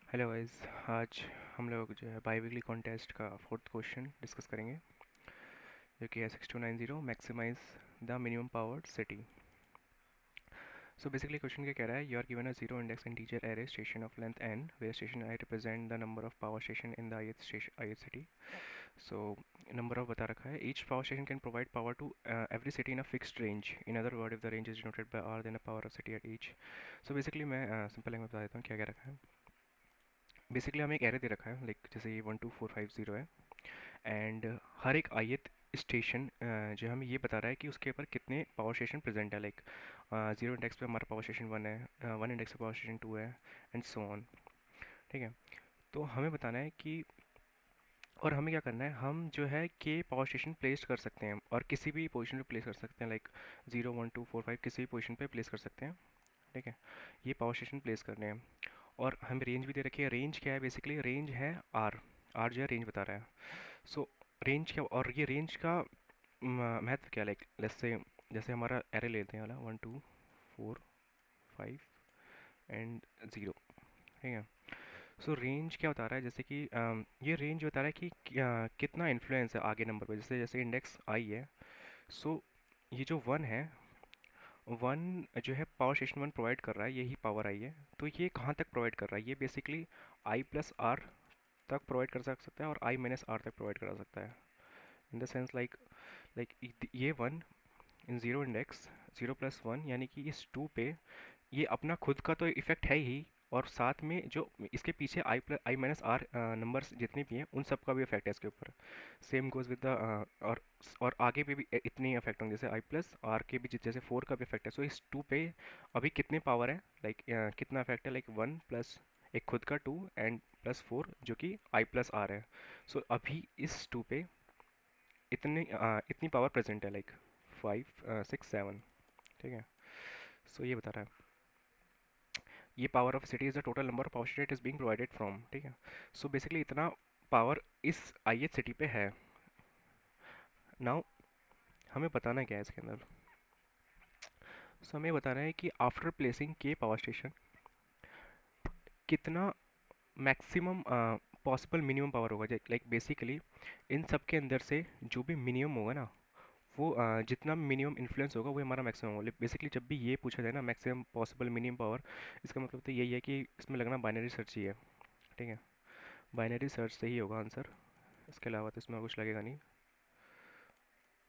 Hello guys. आज हम लोग जो है बाई वीकली कॉन्टेस्ट का फोर्थ क्वेश्चन डिस्कस करेंगे, जो कि है 6290 maximize the minimum powered city. So basically question क्या कह रहा है, you are given a zero index integer array station of length n where station i represent the number of power station in the ith city. So number of बता रखा है, each power station can provide power to every city in a fixed range. In other word, if the range is denoted by r, then a power of city at each. So basically मैं simple language बता देता हूँ क्या क्या रखा है। Basically हमें एक एरे दे रखा है, लाइक जैसे ये 12450 है, एंड हर एक ith स्टेशन जो हमें ये बता रहा है कि उसके ऊपर कितने पावर स्टेशन प्रेजेंट है। लाइक जीरो इंडेक्स पे हमारा पावर स्टेशन वन है, वन इंडेक्स पे पावर स्टेशन टू है, एंड सो ऑन। ठीक है, तो हमें बताना है कि, और हमें क्या करना है, हम जो है के पावर स्टेशन प्लेस कर सकते हैं और किसी भी पोजीशन पे प्लेस कर सकते हैं, लाइक 0 1 2 4 5 किसी भी पोजीशन पे प्लेस कर सकते हैं। ठीक है, ये पावर स्टेशन प्लेस करने हैं। और हमें रेंज भी दे रखी है। रेंज क्या है, बेसिकली रेंज है आर। आर जो है रेंज बता रहा है। सो रेंज क्या, और ये रेंज का महत्व क्या, लाइक लेट्स से जैसे हमारा एरे लेते हैं वाला 1 2 4 5 एंड ज़ीरो। ठीक है, सो रेंज क्या बता रहा है, जैसे कि ये रेंज बता रहा है कि कितना इन्फ्लुएंस है आगे नंबर पे। जैसे जैसे इंडेक्स आई है, सो ये जो वन है, वन जो है पावर स्टेशन वन प्रोवाइड कर रहा है, यही पावर आई है। तो ये कहाँ तक प्रोवाइड कर रहा है, ये बेसिकली आई प्लस आर तक प्रोवाइड कर सकता है और आई माइनस आर तक प्रोवाइड करा सकता है। इन द सेंस लाइक ये one in zero index, zero plus one, यानी कि इस टू पे ये अपना खुद का तो इफ़ेक्ट है ही, और साथ में जो इसके पीछे I plus I minus R numbers जितने भी हैं उन सब का भी इफेक्ट है इसके ऊपर। सेम गोज़ विद द, और आगे पे भी इतने ही इफेक्ट होंगे, जैसे आई प्लस आर के भी जैसे फोर का भी इफेक्ट है। सो इस टू पे अभी कितने पावर है, लाइक कितना इफेक्ट है, लाइक वन प्लस एक खुद का टू एंड प्लस फोर जो कि आई प्लस आर है। सो अभी इस टू पे इतनी पावर प्रेजेंट है, लाइक 5 6 7। ठीक है, सो ये बता रहा है, ये power of city is the total number of power state is being provided from. ठीक है, सो बेसिकली इतना पावर इस आई सिटी पे है। नाउ हमें बताना क्या है इसके अंदर। सो हमें बताना है कि आफ्टर प्लेसिंग के पावर स्टेशन कितना मैक्सिमम पॉसिबल मिनिमम पावर होगा। लाइक बेसिकली इन सब के अंदर से जो भी मिनिमम होगा ना, वो जितना मिनिमम इन्फ्लुएंस होगा वो हमारा मैक्सिमम होगा। बेसिकली जब भी ये पूछा जाए ना, मैक्सिमम पॉसिबल मिनिमम पावर, इसका मतलब तो यही है कि इसमें लगना बाइनरी सर्च ही है। ठीक है, बाइनरी सर्च से ही होगा आंसर, इसके अलावा तो इसमें और कुछ लगेगा नहीं।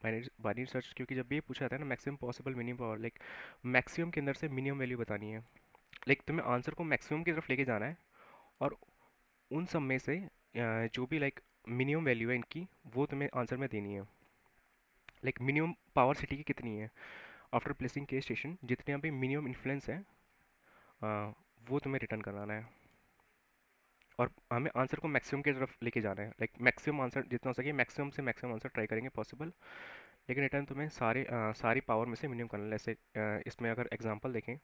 बाइनरी बाइनरी सर्च, क्योंकि जब भी ये पूछा जाता है ना maximum possible minimum power, like maximum के अंदर से मिनिमम वैल्यू बतानी है। लाइक तुम्हें आंसर को मैक्सिमम की तरफ लेके जाना है, और उन सब में से जो भी लाइक मिनिमम वैल्यू है इनकी, वो तुम्हें आंसर में देनी है। लाइक मिनिमम पावर सिटी की कितनी है आफ्टर प्लेसिंग के स्टेशन, जितने अभी मिनिमम इन्फ्लुएंस है, वो तुम्हें रिटर्न कराना है। और हमें आंसर को मैक्सिमम की तरफ लेके जाना है, लाइक मैक्सिमम आंसर जितना हो सके मैक्सिमम से मैक्सिमम आंसर ट्राई करेंगे पॉसिबल। लेकिन रिटर्न तुम्हें सारी पावर में से मिनिमम करना है। जैसे इसमें अगर एग्जांपल देखें,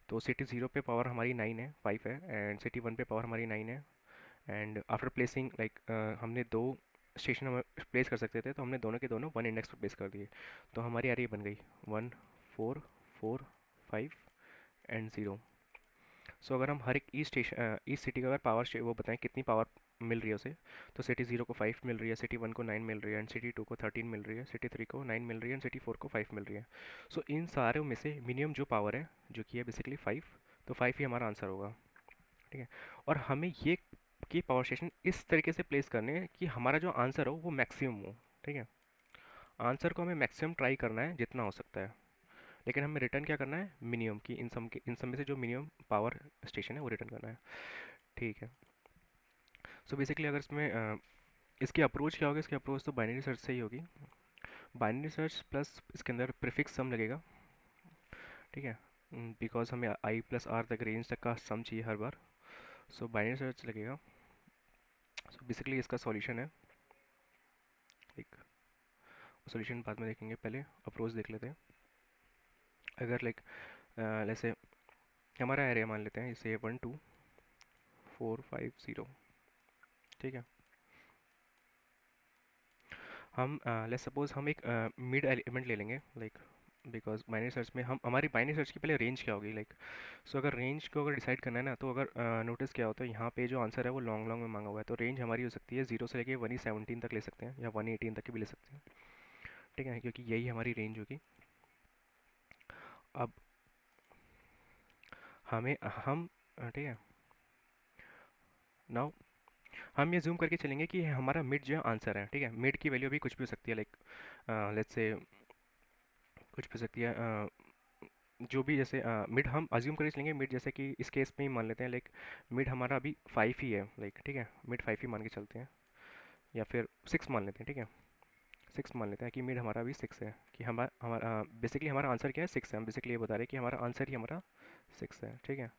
तो सिटी ज़ीरो पे पावर हमारी 9 है, 5 है, एंड सिटी वन पे पावर हमारी 9 है। एंड आफ्टर प्लेसिंग, लाइक हमने दो स्टेशन हम प्लेस कर सकते थे, तो हमने दोनों के दोनों वन इंडेक्स पर प्लेस कर दिए। तो हमारी एरे बन गई 1 4 4 5 एंड 0। सो अगर हम हर एक ईस्ट सिटी का अगर पावर वो बताएं कितनी पावर मिल रही है उसे, तो सिटी ज़ीरो को 5 मिल रही है, सिटी वन को 9 मिल रही है, एंड सिटी टू को 13 मिल रही है, सिटी थ्री को 9 मिल रही है, एंड सिटी फोर को 5 मिल रही है। सो इन सारों में से मिनिमम जो पावर है, जो कि है बेसिकली 5, तो 5 ही हमारा आंसर होगा। ठीक है, और हमें ये कि पावर स्टेशन इस तरीके से प्लेस करने हैं कि हमारा जो आंसर हो वो मैक्सिमम हो। ठीक है, आंसर को हमें मैक्सिमम ट्राई करना है जितना हो सकता है, लेकिन हमें रिटर्न क्या करना है, मिनिमम की इन सब में से जो मिनिमम पावर स्टेशन है वो रिटर्न करना है। ठीक है, सो बेसिकली अगर इसमें इसकी अप्रोच क्या होगी, इसकी अप्रोच तो बाइनरी सर्च से ही होगी। बाइनरी सर्च प्लस इसके अंदर प्रीफिक्स सम लगेगा। ठीक है, बिकॉज हमें आई प्लस आर तक रेंज तक का सम चाहिए हर बार, सो बाइनरी सर्च लगेगा। सो बेसिकली इसका सॉल्यूशन है, एक सॉल्यूशन बाद में देखेंगे, पहले अप्रोच देख लेते हैं। अगर लाइक जैसे हमारा एरे मान लेते हैं, इसे 1 2 4 5 0। ठीक है, हम लेट्स सपोज हम एक मिड एलिमेंट ले लेंगे, लाइक बिकॉज बाइनरी सर्च में हम हमारी बाइनरी सर्च की पहले रेंज क्या होगी लाइक। सो अगर रेंज को अगर डिसाइड करना है ना, तो अगर नोटिस क्या होता है, यहाँ पे जो आंसर है वो लॉन्ग लॉन्ग में मांगा हुआ है, तो रेंज हमारी हो सकती है 0 से लेके 117 तक ले सकते हैं, या 118 तक की भी ले सकते हैं। ठीक है, क्योंकि यही हमारी रेंज होगी। अब हमें हम ठीक है, नाउ हम ये जूम करके चलेंगे कि हमारा मिड जो है आंसर है। ठीक है, मिड की वैल्यू भी कुछ भी हो सकती है, लाइक लेट्स से कुछ भी हो सकती है, जो भी, जैसे मिड हम अज्यूम करके चलेंगे, मिड जैसे कि इस केस में ही मान लेते हैं, लाइक मिड हमारा अभी 5 ही है, लाइक ठीक है, मिड 5 ही मान के चलते हैं, या फिर 6 मान लेते हैं। ठीक है, 6 मान लेते हैं कि मिड हमारा अभी 6 है, कि हमारा हमारा बेसिकली हमारा आंसर क्या है, 6 है। हम बेसिकली ये बता रहे हैं कि हमारा आंसर ही हमारा 6 है। ठीक है,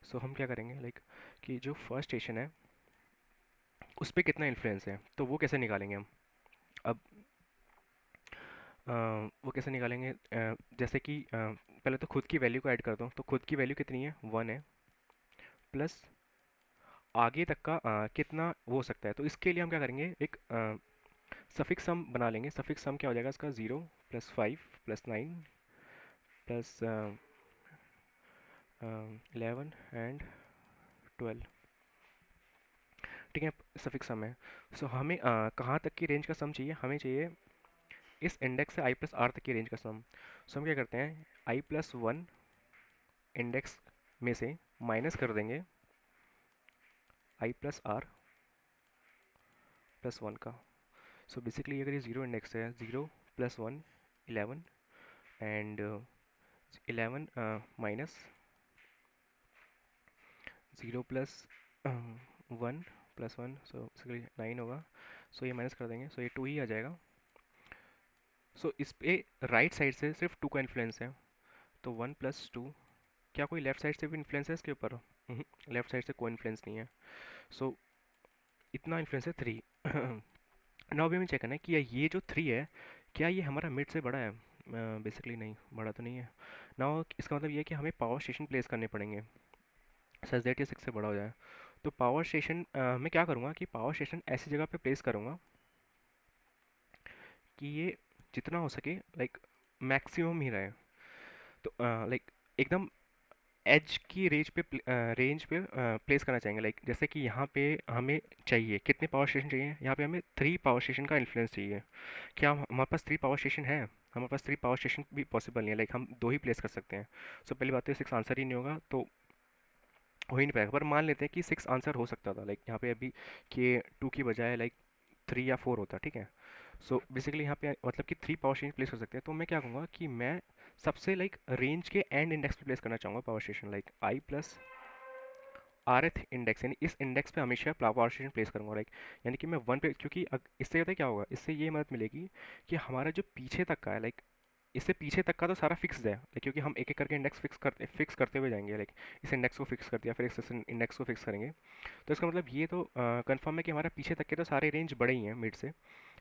सो हम क्या करेंगे, लाइक कि जो फर्स्ट स्टेशन है उस पर कितना इन्फ्लुएंस है, तो वो कैसे निकालेंगे हम। अब वो कैसे निकालेंगे, जैसे कि पहले तो खुद की वैल्यू को ऐड कर दो, तो खुद की वैल्यू कितनी है, 1 है, प्लस आगे तक का कितना वो हो सकता है, तो इसके लिए हम क्या करेंगे, एक सफिक्स सम बना लेंगे। सफिक्स सम क्या हो जाएगा इसका, 0 प्लस 5 प्लस 9 प्लस 11 एंड 12। ठीक है, सफिक्स सम है। सो हमें कहाँ तक की रेंज का सम चाहिए, हमें चाहिए इस इंडेक्स से आई प्लस आर तक की रेंज का सम। सो हम क्या करते हैं, आई प्लस 1 इंडेक्स में से माइनस कर देंगे आई प्लस आर प्लस 1 का। सो बेसिकली अगर ये 0 इंडेक्स है, 0 plus 1 11 and 11 minus 0 plus 1 plus 1, so basically 9 होगा। सो ये माइनस कर देंगे, सो ये 2 ही आ जाएगा। सो इस पे राइट साइड से सिर्फ 2 का इन्फ्लुएंस है, तो 1 प्लस 2। क्या कोई लेफ्ट साइड से भी इन्फ्लुएंस है इसके ऊपर, लेफ्ट साइड से कोई इन्फ्लुएंस नहीं है। सो इतना इन्फ्लुएंस है 3। नाउ भी हमें चेक करना है कि ये जो 3 है, क्या ये हमारा मिड से बड़ा है। बेसिकली नहीं, बड़ा तो नहीं है। नाउ इसका मतलब ये है कि हमें पावर स्टेशन प्लेस करने पड़ेंगे सच दैट ये 6 से बड़ा हो जाए। तो पावर स्टेशन मैं क्या करूँगा कि पावर स्टेशन ऐसी जगह पे प्लेस करूँगा कि ये जितना हो सके लाइक मैक्सिमम ही रहे। तो लाइक एकदम एज की रेंज पे प्लेस करना चाहेंगे, लाइक जैसे कि यहाँ पे हमें चाहिए कितने पावर स्टेशन चाहिए, यहाँ पे हमें 3 पावर स्टेशन का इन्फ्लुएंस चाहिए। क्या हमारे पास 3 पावर स्टेशन है, हमारे पास 3 पावर स्टेशन भी पॉसिबल नहीं है, लाइक हम 2 ही प्लेस कर सकते हैं। सो पहली बात तो 6 आंसर ही नहीं होगा, तो हो ही नहीं पाएगा। पर मान लेते हैं कि 6 आंसर हो सकता था, लाइक यहाँ पे अभी कि 2 की बजाय लाइक 3 या 4 होता। ठीक है, सो बेसिकली यहाँ पे मतलब कि 3 पावर स्टेशन प्लेस कर सकते हैं। तो मैं क्या कहूँगा कि मैं सबसे लाइक रेंज के एंड इंडेक्स पे प्लेस करना चाहूँगा power station, like I plus आरथ index, यानी इस इंडेक्स पे हमेशा पावर स्टेशन प्लेस करूँगा, लाइक यानी कि मैं 1 पे, क्योंकि इससे पता है क्या होगा, इससे ये मदद मिलेगी कि हमारा जो पीछे तक का है, लाइक इससे पीछे तक का तो सारा फिक्स्ड है, क्योंकि हम एक एक करके इंडेक्स फिक्स करते हुए जाएंगे, लाइक इस इंडेक्स को फिक्स कर दिया, फिर इस इंडेक्स को फिक्स करेंगे। तो इसका मतलब ये तो कंफर्म है कि हमारा पीछे तक के तो सारे रेंज बड़े ही हैं मिड से,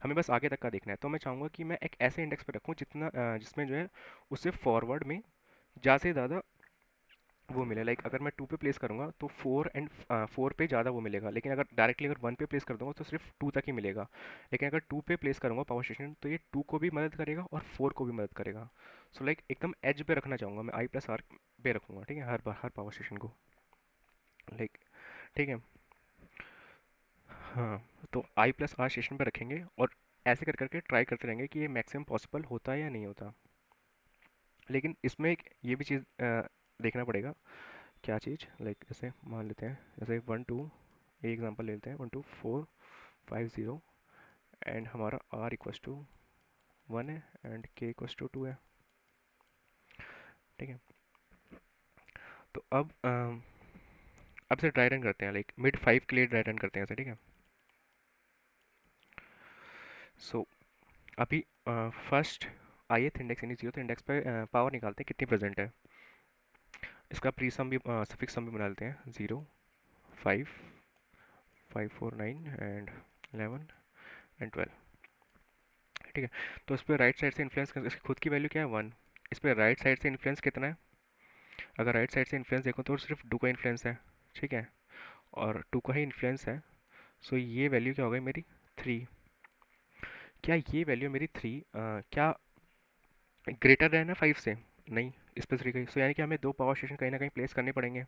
हमें बस आगे तक का देखना है। तो मैं चाहूँगा कि मैं एक ऐसे इंडेक्स पे रखूँ जितना जिसमें जो है उससे फॉरवर्ड में ज़्यादा से ज़्यादा वो मिले, लाइक अगर मैं 2 पे प्लेस करूँगा तो 4 पे ज़्यादा वो मिलेगा, लेकिन अगर डायरेक्टली अगर 1 पे प्लेस कर दूँगा तो सिर्फ 2 तक ही मिलेगा। लेकिन अगर 2 पे प्लेस करूँगा पावर स्टेशन, तो ये 2 को भी मदद करेगा और 4 को भी मदद करेगा। सो लाइक एकदम एज पे रखना चाहूँगा मैं, आई प्लस आर पे रखूँगा। ठीक है, हर बार हर पावर स्टेशन को, लाइक ठीक है। हाँ, तो आई प्लस आर स्टेशन पे रखेंगे और ऐसे कर करके ट्राई करते रहेंगे कि ये मैक्सिमम पॉसिबल होता है या नहीं होता। लेकिन इसमें एक ये भी चीज़ देखना पड़ेगा। क्या चीज़, लाइक जैसे मान लेते हैं, जैसे 1 2, एक एग्जांपल ले लेते हैं, 1 2 4 5 0 एंड हमारा r इक्वस टू 1 है एंड k इक्वस टू 2 है। ठीक है, तो अब से ड्राई रन करते हैं, लाइक मिड 5 के लिए ड्राई रन करते हैं ऐसे। ठीक है, सो अभी फर्स्ट ith इंडेक्स यानी 0th इंडेक्स पे पावर निकालते हैं कितनी प्रेजेंट है। इसका प्री सम भी सफिक्स सम भी बना लेते हैं, 0 5 5 4 9 एंड 11 एंड 12। ठीक है, तो इस पर राइट साइड से इन्फ्लुएंस, इसकी खुद की वैल्यू क्या है, 1। इस पर राइट साइड से इन्फ्लुएंस कितना है, अगर राइट साइड से इन्फ्लुएंस देखो तो सिर्फ 2 का इन्फ्लुएंस है। ठीक है, और 2 का ही इन्फ्लुएंस है। सो ये वैल्यू क्या हो गई मेरी, 3। क्या ये वैल्यू मेरी 3 क्या ग्रेटर देन है 5 से, नहीं स्पेसिफिक। सो यानी कि हमें दो पावर स्टेशन कहीं ना कहीं प्लेस करने पड़ेंगे।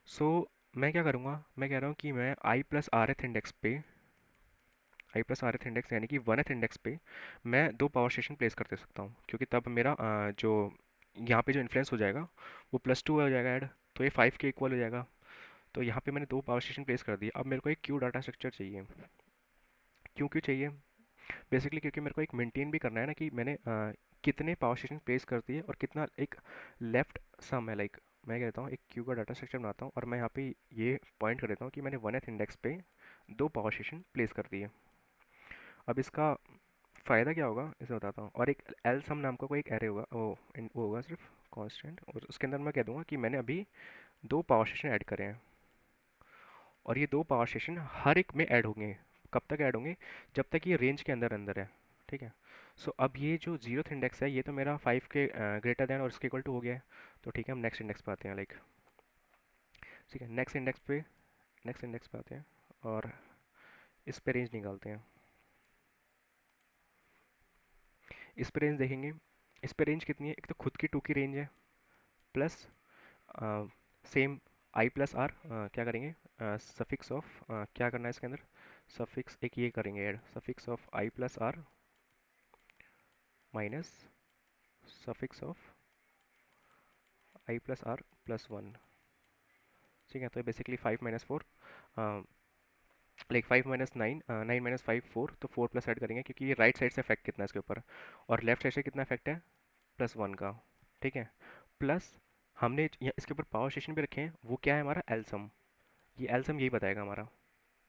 सो मैं क्या करूँगा, मैं कह रहा हूँ कि मैं आई प्लस आर एथ इंडेक्स पे, आई प्लस आर एथ इंडेक्स यानी कि वन एथ इंडेक्स पे मैं दो पावर स्टेशन प्लेस कर दे सकता हूँ, क्योंकि तब मेरा जो यहाँ पे जो इन्फ्लुएंस हो जाएगा वो +2 हो जाएगा ऐड, तो ये 5 के इक्वल हो जाएगा। तो यहाँ पे मैंने दो पावर स्टेशन प्लेस कर दिए। अब मेरे को एक क्यू डाटा स्ट्रक्चर चाहिए। क्यों क्यों चाहिए? बेसिकली क्योंकि मेरे को एक मेंटेन भी करना है ना कि मैंने कितने पावर स्टेशन प्लेस कर दिए और कितना एक लेफ्ट सम है। लाइक मैं कहता हूँ एक क्यू का डाटा स्ट्रक्चर बनाता हूँ और मैं यहाँ पे ये पॉइंट कर देता हूँ कि मैंने वन एथ इंडेक्स पे दो पावर स्टेशन प्लेस कर दिए। अब इसका फ़ायदा क्या होगा इसे बताता हूँ। और एक एल सम नाम का कोई एक एरे होगा, वो होगा सिर्फ कांस्टेंट, और उसके अंदर मैं कह दूंगा कि मैंने अभी दो पावर स्टेशन ऐड करे हैं और ये दो पावर स्टेशन हर एक में ऐड होंगे। कब तक ऐड होंगे? जब तक ये रेंज के अंदर अंदर है। ठीक है। सो अब ये जो जीरोथ इंडेक्स है ये तो मेरा 5 के ग्रेटर देन और इसके इक्वल टू हो गया है। तो ठीक है, हम नेक्स्ट इंडेक्स पे आते हैं। लाइक ठीक है, नेक्स्ट इंडेक्स पे आते हैं और इस पे रेंज निकालते हैं। इस पे रेंज देखेंगे। इस पे रेंज कितनी है? एक तो खुद की 2 की रेंज है, plus same i plus r क्या करेंगे, सफिक्स ऑफ क्या करना है इसके अंदर, सफिक्स एक ये करेंगे add, suffix of i plus r minus suffix of i plus r +1। ठीक है, तो बेसिकली 5 - 4, लाइक 5 - 9, 9 - 5 4, तो 4 प्लस ऐड करेंगे क्योंकि ये राइट साइड से इफेक्ट कितना है इसके ऊपर, और लेफ्ट साइड से कितना इफेक्ट है, +1 का। ठीक है, प्लस हमने इसके ऊपर पावर स्टेशन भी रखे हैं, वो क्या है हमारा एलसम। ये एलसम यही बताएगा हमारा,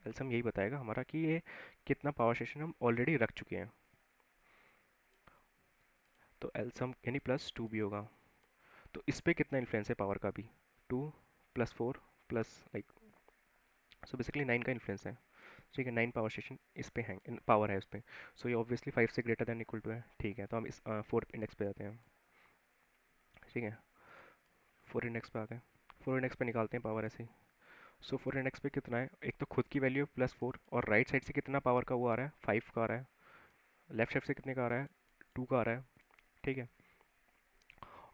एलसम यही बताएगा हमारा कि ये कितना पावर स्टेशन हम ऑलरेडी रख चुके हैं। तो एलसम यानी +2 भी होगा। तो इस पे कितना इन्फ्लुएंस है पावर का भी, 2 + 4 प्लस लाइक, सो बेसिकली 9 का इन्फ्लुएंस है। ठीक है, 9 पावर स्टेशन इस पे हैं, पावर है इस पे। सो ये ऑब्वियसली 5 से ग्रेटर देन इक्वल टू है। ठीक है, तो हम इस 4 इंडेक्स पे जाते हैं। ठीक है, 4 इंडेक्स पे आ गए। 4 इंडेक्स पे निकालते हैं पावर ऐसे ही। सो 4 इंडेक्स पे कितना है, एक तो खुद की वैल्यू +4, और राइट साइड से कितना पावर का वो आ रहा है, 5 का आ रहा है। लेफ्ट साइड से कितने का आ रहा है, 2 का आ रहा है। ठीक है,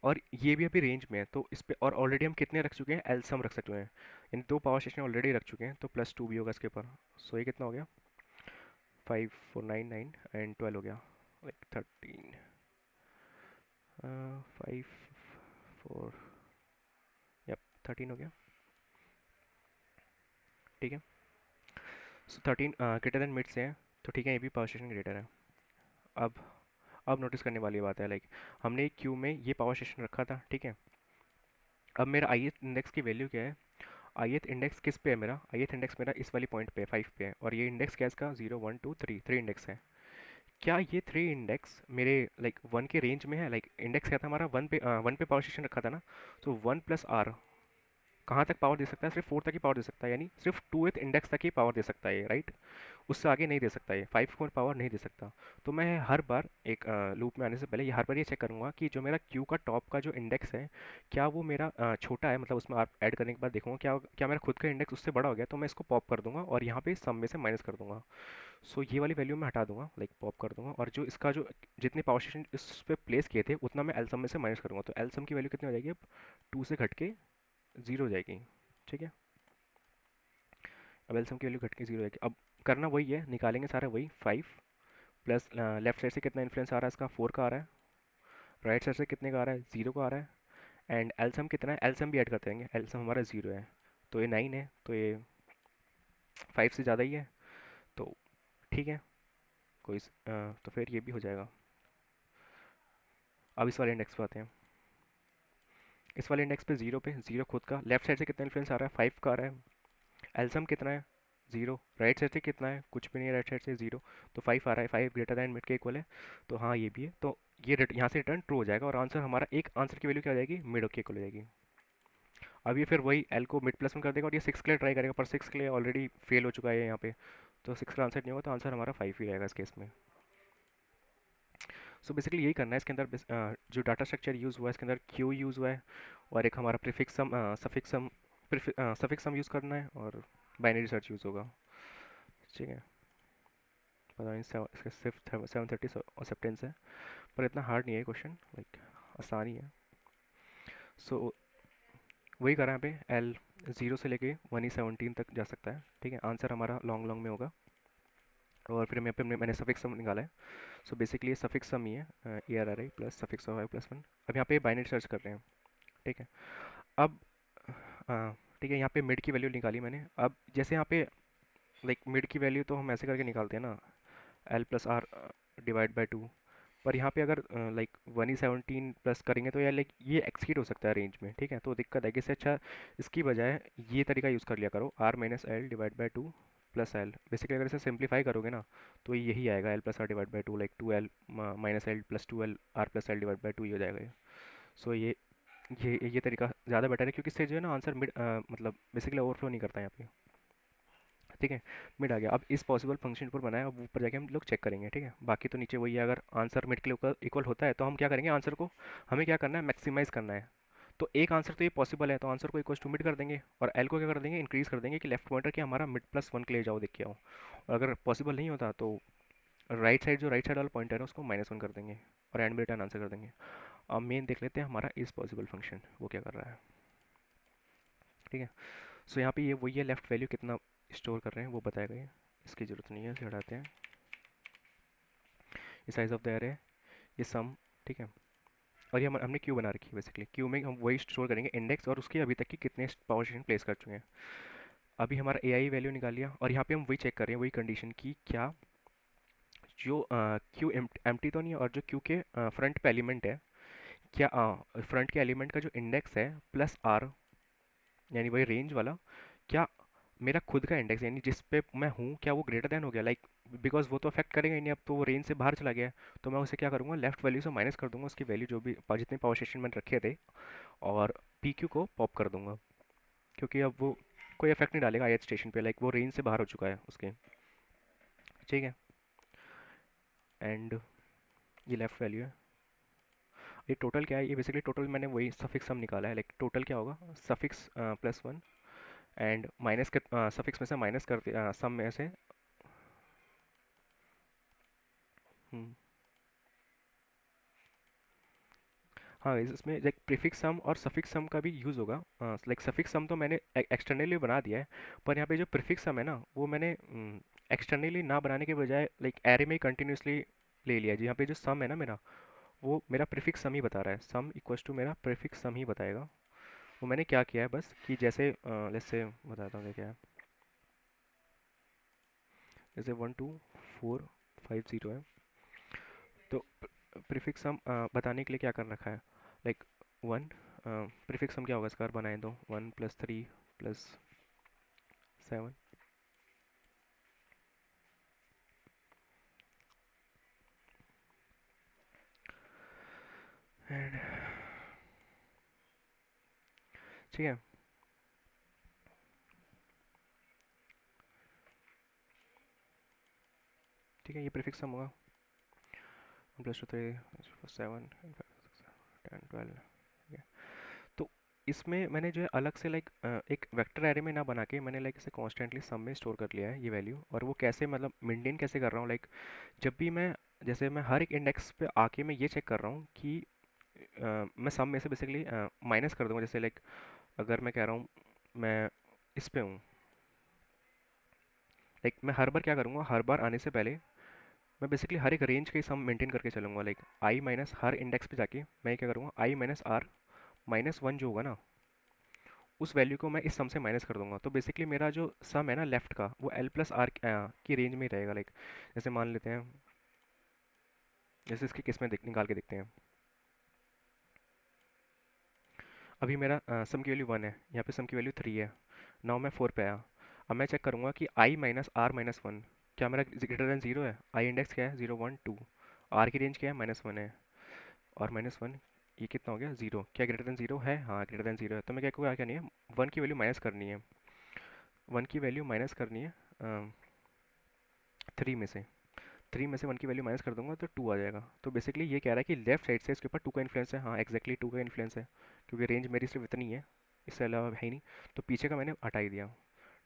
और ये भी अभी रेंज में है, तो इस पे और ऑलरेडी हम कितने रख चुके हैं, एलसम रख सकते हैं, यानी दो पावर स्टेशन ऑलरेडी रख चुके हैं, तो +2 भी होगा इसके ऊपर। सो ये कितना हो गया, 5 4 9 9 एंड 12 हो गया, लाइक 13, 5 4, यप 13 हो गया। ठीक है, सो 13 ग्रेटर देन मिड से है, तो ठीक है ये भी पावर स्टेशन ग्रेटर है। अब अब नोटिस करने वाली बात है, लाइक हमने एक क्यू में ये पावर स्टेशन रखा था। ठीक है, अब मेरा आई इंडेक्स की वैल्यू क्या है, ith इंडेक्स किस पे है मेरा, ith इंडेक्स मेरा इस वाली पॉइंट पे है, 5 पे है, और ये इंडेक्स क्या है इसका, 0 1 2 3, 3 इंडेक्स है। क्या ये 3 इंडेक्स मेरे लाइक 1 के रेंज में है? लाइक इंडेक्स क्या था हमारा, 1 पे 1 पे पावर स्टेशन रखा था ना, तो 1 + आर कहाँ तक पावर दे सकता है, सिर्फ 4 तक ही पावर दे सकता है, यानी सिर्फ 2th इंडेक्स तक ही पावर दे सकता है ये, राइट। उससे आगे नहीं दे सकता, ये 5 को पावर नहीं दे सकता। तो मैं हर बार एक लूप में आने से पहले ये हर बार ये चेक करूंगा कि जो मेरा क्यू का टॉप का जो इंडेक्स है, क्या वो मेरा छोटा है, मतलब उसमें आप ऐड करने के बाद देखूंगा क्या क्या मेरा खुद का इंडेक्स उससे बड़ा हो गया, तो मैं इसको पॉप कर दूंगा और यहाँ पे सम में से माइनस कर दूंगा। सो ये वाली वैल्यू मैं हटा दूंगा, लाइक पॉप कर दूंगा, और जो इसका जो जितने पावर स्टेशन इस पे प्लेस किए थे उतना मैं एलसम में से माइनस करूंगा, तो एलसम की वैल्यू कितनी हो जाएगी अब, 2 से घट के 0 हो जाएगी। ठीक है, अब एलसीएम की वैल्यू घट के 0 है। अब करना वही है, निकालेंगे सारा वही, 5 प्लस लेफ्ट साइड से कितना इन्फ्लुएंस आ रहा है इसका, 4 का आ रहा है, राइट साइड से कितने का आ रहा है, 0 का आ रहा है, एंड एलसीएम कितना है, एलसीएम भी ऐड करते रहेंगे, एलसीएम हमारा 0 है, तो ये 9 है, तो ये 5 से ज़्यादा ही है, तो ठीक है, तो फिर ये भी हो जाएगा। अब इस वाले इंडेक्स पे आते हैं। इस वाले इंडेक्स पे 0 पे 0 खुद का, लेफ्ट साइड से कितना इन्फ्लुएंस आ रहा है, 5 का आ रहा है, एलसीएम कितना है, 0, राइट साइड से कितना है, कुछ भी नहीं है, राइट साइड से 0, तो 5 आ रहा है, 5 ग्रेटर दैन मिड के इक्वल है, तो हाँ ये भी है, तो ये यहाँ से रिटर्न ट्रू हो जाएगा, और आंसर हमारा एक आंसर की वैल्यू क्या हो जाएगी, मिड के इक्वल हो जाएगी। अब ये फिर वही एल को मिड +1 कर देगा और ये 6 के लिए ट्राई करेगा, पर 6 के लिए ऑलरेडी फेल हो चुका है यहाँ पे, तो 6 का आंसर नहीं होगा, तो आंसर हमारा 5 ही रहेगा इस केस में। सो बेसिकली यही करना है इसके अंदर, जो डाटा स्ट्रक्चर यूज़ हुआ है इसके अंदर क्यू यूज़ हुआ है, और एक हमारा प्रीफिक्स सम सफिक्स सम यूज़ करना है, और बाइनरी सर्च यूज़ होगा। ठीक है, पता नहीं इसका सिर्फ 730 एक्सेप्टेंस है, पर इतना हार्ड नहीं है क्वेश्चन, लाइक आसान ही है। सो वही करा यहाँ पे, एल 0 से लेके 1E17 तक जा सकता है, ठीक है। आंसर हमारा लॉन्ग लॉन्ग में होगा। और फिर यहाँ पे मैंने सफिक्स सम निकाला है। सो बेसिकली ये सफिक्स सम ही है, ARRI plus suffix of i plus one. अब यहाँ पे बाइनरी सर्च कर रहे हैं, ठीक है। अब ठीक है, यहाँ पे मिड की वैल्यू निकाली मैंने। अब जैसे यहाँ पे लाइक मिड की वैल्यू तो हम ऐसे करके निकालते हैं ना, l plus r divide by two. पर यहाँ पे अगर लाइक 1E17 प्लस करेंगे तो यार लाइक ये एक्सीड हो सकता है रेंज में, ठीक है। तो दिक्कत है कि इससे अच्छा इसकी बजाय ये तरीका यूज़ कर लिया करो, r minus l divide by two plus l. Basically अगर इसे सिंप्लीफाई करोगे ना तो यही आएगा, l plus r divide by two, like 2L minus l plus 2L r plus l divide by two, ये हो जाएगा ये। सो ये तरीका ज़्यादा बेटर है, क्योंकि इससे जो है ना आंसर मिड मतलब बेसिकली ओवरफ्लो नहीं करता है यहाँ पे, ठीक है। मिड आ गया। अब इस पॉसिबल फंक्शन पर बनाया, अब ऊपर जाके हम लोग चेक करेंगे, ठीक है। बाकी तो नीचे वही है, अगर आंसर मिड के लिए इक्वल होता है तो हम क्या करेंगे, आंसर को हमें क्या करना है, मैक्सिमाइज करना है। तो एक आंसर तो ये पॉसिबल है, तो आंसर को इक्वल टू मिड कर देंगे, और एल को क्या कर देंगे, इंक्रीज कर देंगे कि लेफ्ट पॉइंटर कि हमारा मिड प्लस वन के लिए जाओ, देख के आओ। और अगर पॉसिबल नहीं होता तो राइट साइड, जो राइट साइड वाला पॉइंटर है उसको माइनस वन कर देंगे, और एंड में रिटर्न आंसर कर देंगे। अब मेन देख लेते हैं हमारा इस पॉसिबल फंक्शन वो क्या कर रहा है, ठीक है। सो यहाँ पे ये वही है, लेफ्ट वैल्यू कितना स्टोर कर रहे हैं वो बताएगा ये, इसकी ज़रूरत नहीं है, इसे हटाते हैं। ये साइज ऑफ द एरे, ये सम, ठीक है। और ये हमने क्यू बना रखी है, बेसिकली क्यू में हम वही स्टोर करेंगे इंडेक्स और उसके अभी तक की कितने पावर स्टेशन प्लेस कर चुके हैं। अभी हमारा AI वैल्यू निकाल लिया, और यहाँ पे हम वही चेक कर रहे हैं, वही कंडीशन की क्या जो क्यू एम्प्टी तो नहीं है, और जो क्यू के फ्रंट पे एलिमेंट है, क्या फ्रंट के एलिमेंट का जो इंडेक्स है प्लस आर, यानी वही रेंज वाला, क्या मेरा खुद का इंडेक्स यानी जिस पे मैं हूँ क्या वो ग्रेटर देन हो गया, लाइक बिकॉज वो तो अफेक्ट करेगा ही नहीं, अब तो वो रेंज से बाहर चला गया है। तो मैं उसे क्या करूँगा, लेफ्ट वैल्यू से माइनस कर दूंगा उसकी वैल्यू, जो भी जितने पावर स्टेशन मैंने रखे थे, और PQ को पॉप कर दूंगा, क्योंकि अब वो कोई इफेक्ट नहीं डालेगा ith स्टेशन पे, लाइक वो रेंज से बाहर हो चुका है उसके, ठीक है। एंड ये लेफ्ट वैल्यू है। ये टोटल क्या है, ये बेसिकली टोटल मैंने वही सफिक्स सम निकाला है, लाइक टोटल क्या होगा, suffix plus one and minus के सफिक्स में से माइनस कर सम में से। हम्म, हाँ इसमें लाइक प्रीफिक्स सम और सफिक्स सम का भी यूज़ होगा। लाइक सफिक्स सम तो मैंने एक्सटर्नली बना दिया है, पर यहाँ पे जो प्रीफिक्स सम है ना वो मैंने एक्सटर्नली ना बनाने के बजाय लाइक एरे में कंटिन्यूसली ले लिया है। यहाँ पे जो सम है ना मेरा, वो मेरा प्रीफिक्स सम ही बता रहा है, सम इक्वल्स टू मेरा प्रीफिक्स सम ही बताएगा। वो मैंने क्या किया है बस कि जैसे लेट्स से बताता हूँ क्या है, जैसे 1 2 4 5 0 है, तो प्रीफिक्स सम बताने के लिए क्या कर रखा है, लाइक वन, प्रीफिक्स सम क्या होगा इसका, बनाए दो 1 + 3 + 7 एंड, ठीक है। ठीक है, ये प्रीफिक्स सम होगा 1 + 2 3 + 7 10 12, ठीक है। तो इसमें मैंने जो है अलग से लाइक एक वेक्टर एरे में ना बना के मैंने लाइक इसे कॉन्स्टेंटली सम में स्टोर कर लिया है ये वैल्यू। और वो कैसे मतलब मेंटेन कैसे कर रहा हूँ, लाइक जब भी मैं, जैसे मैं हर एक इंडेक्स पे आके मैं ये चेक कर रहा हूँ कि मैं सम में से बेसिकली माइनस कर दूंगा। जैसे लाइक अगर मैं कह रहा हूँ मैं इस पे हूँ, लाइक मैं हर बार क्या करूँगा, हर बार आने से पहले मैं बेसिकली हर एक रेंज के सम मेंटेन करके चलूँगा। Like I minus her index पे जाके मैं क्या करूँगा, आई माइनस आर माइनस वन जो होगा ना, उस वैल्यू को मैं इस सम से माइनस कर दूंगा। तो बेसिकली मेरा जो सम है ना लेफ्ट का, वो L+R की रेंज में ही रहेगा। लाइक जैसे मान लेते हैं, जैसे इसकी किस में निकाल के देखते हैं। अभी मेरा सम की वैल्यू 1 है, यहाँ पे सम की वैल्यू 3 है, नाउ मैं 4 पे आया। अब मैं चेक करूँगा कि आई माइनस आर माइनस वन क्या मेरा ग्रेटर देन जीरो है। आई इंडेक्स क्या है, 0 1 2, आर की रेंज क्या है, -1 है, और -1 ये कितना हो गया, जीरो। क्या ग्रेटर देन जीरो है, हाँ ग्रेटर देन जीरो है। तो मैं क्या नहीं है, वन की वैल्यू माइनस करनी है, वन की वैल्यू माइनस करनी है 3 में से, 3 में से 1 की वैल्यू माइनस कर दूंगा तो 2 आ जाएगा। तो बेसिकली ये कह रहा है कि लेफ्ट साइड से इसके ऊपर 2 का इन्फ्लुएंस है। हाँ एग्जैक्टली 2 का इन्फ्लुएंस है, क्योंकि रेंज मेरी सिर्फ इतनी है, इससे अलावा है ही नहीं। तो पीछे का मैंने हटा ही दिया,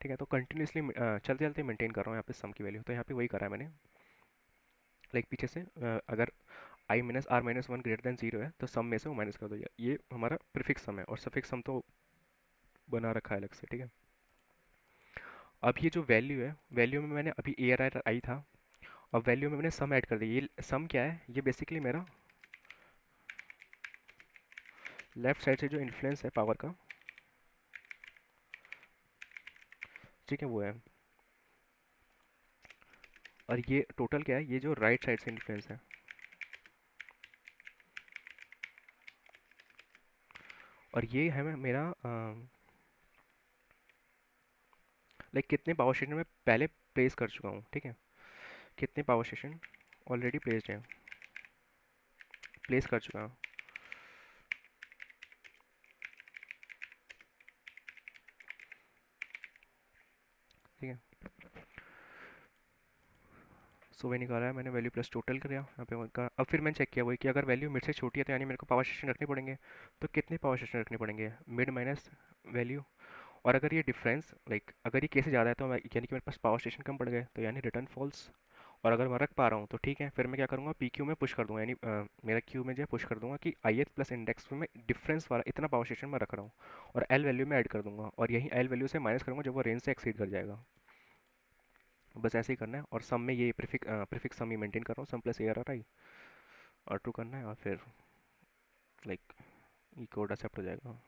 ठीक है। तो कंटिन्यूसली चलते चलते मेंटेन कर रहा हूँ यहाँ पे सम की वैल्यू। तो यहाँ पे वही करा है मैंने, लाइक पीछे से अगर I minus R minus one greater than zero है तो सम में से वो माइनस कर दो, ये हमारा प्रीफिक्स सम है, और सफिक्स सम तो बना रखा है अलग से, ठीक है। अब ये जो वैल्यू है, वैल्यू में मैंने अभी ए आर आई था, अब वैल्यू में मैंने सम ऐड कर दिया। ये सम क्या है, ये बेसिकली मेरा लेफ्ट साइड से जो इन्फ्लुएंस है पावर का, ठीक है, वो है। और ये टोटल क्या है, ये जो राइट साइड से इन्फ्लुएंस है। और ये है मेरा लाइक कितने पावर स्टेशन में पहले प्लेस कर चुका हूँ, ठीक है। कितने पावर स्टेशन ऑलरेडी प्लेस्ड हैं, प्लेस कर चुका हूँ, ठीक है। सो वही निकाला है मैंने, वैल्यू प्लस टोटल कर दिया यहाँ पे का। अब फिर मैंने चेक किया वही कि अगर वैल्यू मिड से छोटी है तो यानी मेरे को पावर स्टेशन रखने पड़ेंगे। तो कितने पावर स्टेशन रखने पड़ेंगे, मिड माइनस वैल्यू। और अगर ये डिफरेंस लाइक अगर ये केस ज़्यादा है तो यानी कि मेरे पास पावर स्टेशन कम पड़ गए, तो यानी रिटर्न फॉल्स। और अगर मैं रख पा रहा हूँ तो ठीक है, फिर मैं क्या करूँगा, पी क्यू में पुश कर दूंगा, यानी मेरा क्यू में जो है पुश कर दूंगा कि आई एथ प्लस इंडेक्स में डिफरेंस वाला इतना पावर स्टेशन मैं रख रहा हूँ, और एल वैल्यू में ऐड कर दूंगा, और यही एल वैल्यू से माइनस करूँगा जब वो रेंज से एक्सीड कर जाएगा। बस ऐसे ही करना है। और सम में ये प्रीफिक्स सम ही मेंटेन कर रहा हूँ, सम प्लस ए आर आई, और ट्रू करना है, और फिर लाइक ये कोड एक्सेप्ट हो जाएगा।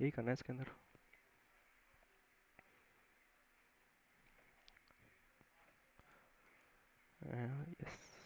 यही करना है इसके अंदर। यस।